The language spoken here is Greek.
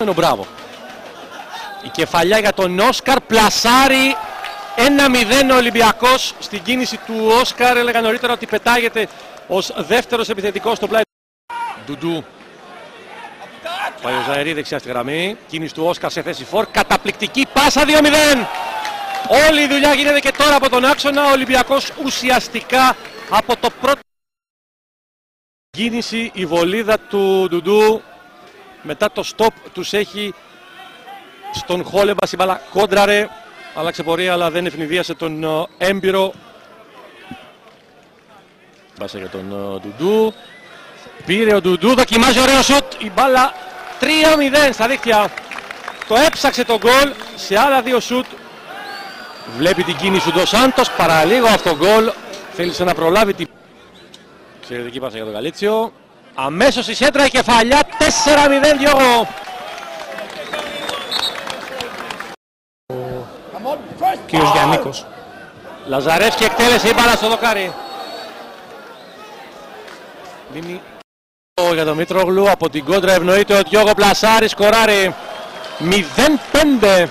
Μπράβο. Η κεφαλιά για τον Όσκαρ, πλασάρει 1-0 ο Ολυμπιακός. Στην κίνηση του Όσκαρ έλεγα νωρίτερα ότι πετάγεται ως δεύτερος επιθετικός στο πλάι. Ντουντού. Πάει ο Ζαερή δεξιά στη γραμμή. Κίνηση του Όσκαρ σε θέση φορ. Καταπληκτική πάσα 2-0. Όλη η δουλειά γίνεται και τώρα από τον άξονα. Ο Ολυμπιακός ουσιαστικά από το πρώτο. Κίνηση, η βολίδα του Ντουντού. Μετά το stop τους έχει στον Χόλεμπα, η μπάλα κόντραρε, άλλαξε πορεία αλλά δεν ευνηδίασε τον έμπειρο. Μπάσα για τον Ντουντού, πήρε ο Ντουντού, δοκιμάζει ωραίο σουτ, η μπάλα 3-0 στα δίχτυα. Το έψαξε το γκολ σε άλλα δύο σουτ. Βλέπει την κίνηση του Ντο Σάντος, παραλίγο αυτό γκολ, θέλησε να προλάβει την εξαιρετική πάσα για τον Γαλίτσιο. Αμέσως η σέντρα, η κεφαλιά, 4-0 Διόγο. Κύριος Γιαννίκος. Λαζαρεύσκη εκτέλεσε η μπάλα στο δοκάρι. Δίνει για τον Μήτρογλου, από την κόντρα ευνοείται ο Διόγο, πλασάρι, σκοράρει. 0-5.